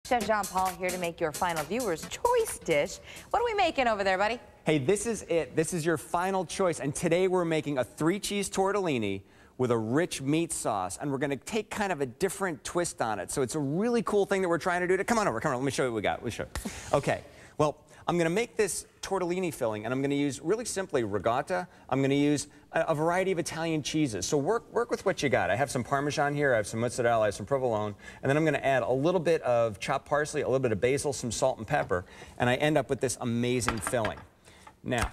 Chef Jon-Paul here to make your final viewer's choice dish. What are we making over there, buddy? Hey, this is it. This is your final choice. And today we're making a 3-cheese tortellini with a rich meat sauce. And we're going to take kind of a different twist on it. So it's a really cool thing that we're trying to do. Come on over. Let me show you what we got. Okay. Well, I'm going to make this tortellini filling, and I'm going to use, really simply, ricotta. I'm going to use a variety of Italian cheeses. So work with what you got. I have some Parmesan here, I have some mozzarella, I have some provolone, and then I'm going to add a little bit of chopped parsley, a little bit of basil, some salt and pepper, and I end up with this amazing filling. Now,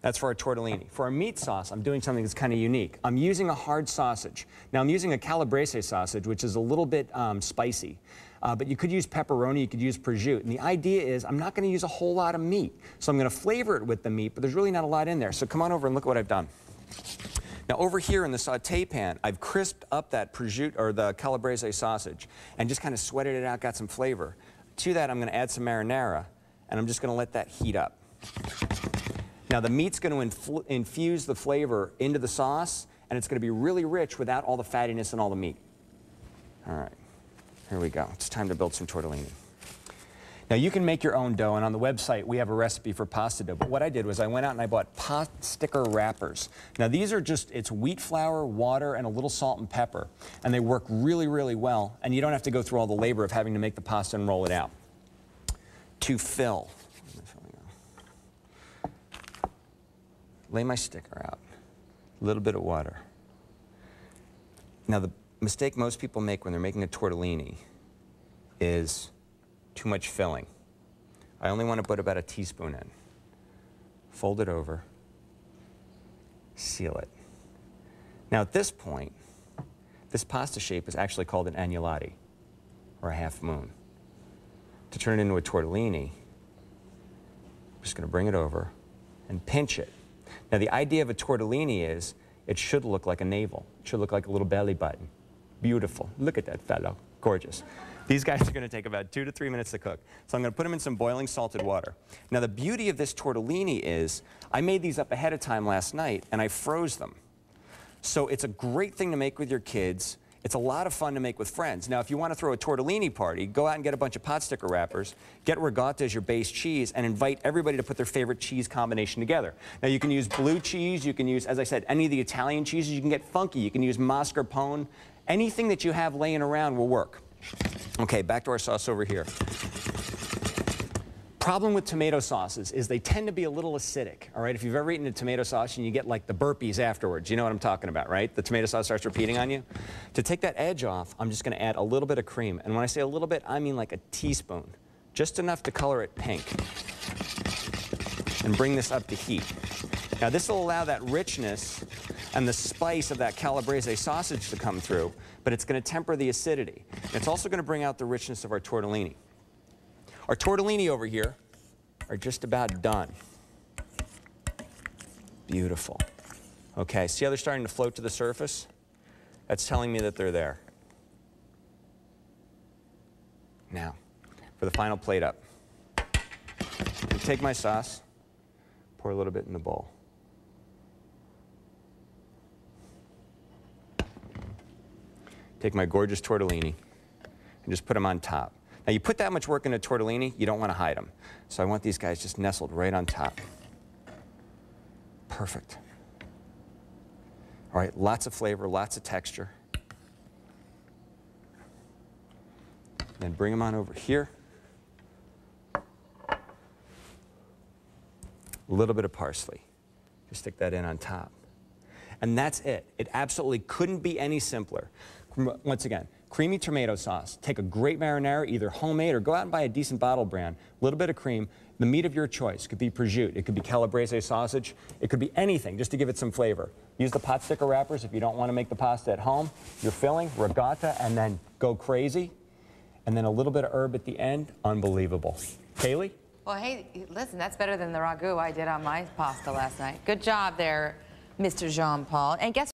that's for our tortellini. For our meat sauce, I'm doing something that's kind of unique. I'm using a hard sausage. Now, I'm using a calabrese sausage, which is a little bit spicy. But you could use pepperoni, you could use prosciutto. And the idea is I'm not going to use a whole lot of meat. So I'm going to flavor it with the meat, but there's really not a lot in there. So come on over and look at what I've done. Now, over here in the saute pan, I've crisped up that prosciutto, or the calabrese sausage, and just kind of sweated it out, got some flavor. To that, I'm going to add some marinara, and I'm just going to let that heat up. Now, the meat's going to infuse the flavor into the sauce, and it's going to be really rich without all the fattiness and all the meat. All right. Here we go. It's time to build some tortellini. Now, you can make your own dough, and on the website, we have a recipe for pasta dough. But what I did was I went out and I bought pot sticker wrappers. Now, these are just, it's wheat flour, water, and a little salt and pepper. And they work really, really well. And you don't have to go through all the labor of having to make the pasta and roll it out. To fill, lay my sticker out, a little bit of water. Now, the mistake most people make when they're making a tortellini is too much filling. I only want to put about a teaspoon in. Fold it over, seal it. Now, at this point, this pasta shape is actually called an agnolotti, or a half moon. To turn it into a tortellini, I'm just going to bring it over and pinch it. Now, the idea of a tortellini is it should look like a navel. It should look like a little belly button. Beautiful. Look at that fellow. Gorgeous. These guys are going to take about 2 to 3 minutes to cook. So I'm going to put them in some boiling salted water. Now, the beauty of this tortellini is I made these up ahead of time last night, and I froze them. So it's a great thing to make with your kids. It's a lot of fun to make with friends. Now, if you want to throw a tortellini party, go out and get a bunch of pot sticker wrappers, get ricotta as your base cheese, and invite everybody to put their favorite cheese combination together. Now, you can use blue cheese, you can use, as I said, any of the Italian cheeses. You can get funky. You can use mascarpone. Anything that you have laying around will work. Okay, back to our sauce over here. Problem with tomato sauces is they tend to be a little acidic, all right? If you've ever eaten a tomato sauce and you get like the burpees afterwards, you know what I'm talking about, right? The tomato sauce starts repeating on you. To take that edge off, I'm just going to add a little bit of cream. And when I say a little bit, I mean like a teaspoon. Just enough to color it pink. And bring this up to heat. Now, this will allow that richness and the spice of that calabrese sausage to come through, but it's going to temper the acidity. And it's also going to bring out the richness of our tortellini. Our tortellini over here are just about done. Beautiful. Okay, see how they're starting to float to the surface? That's telling me that they're there. Now, for the final plate up. I take my sauce, pour a little bit in the bowl. Take my gorgeous tortellini and just put them on top. Now, you put that much work into tortellini, you don't want to hide them. So I want these guys just nestled right on top. Perfect. All right, lots of flavor, lots of texture. Then bring them on over here. A little bit of parsley. Just stick that in on top. And that's it. It absolutely couldn't be any simpler. Once again, creamy tomato sauce. Take a great marinara, either homemade or go out and buy a decent bottle brand. A little bit of cream. The meat of your choice. It could be prosciutto. It could be calabrese sausage. It could be anything just to give it some flavor. Use the pot sticker wrappers if you don't want to make the pasta at home. Your filling, ricotta, and then go crazy. And then a little bit of herb at the end. Unbelievable. Kaylee? Well, hey, listen, that's better than the ragu I did on my pasta last night. Good job there, Mr. Jon-Paul. And guess what?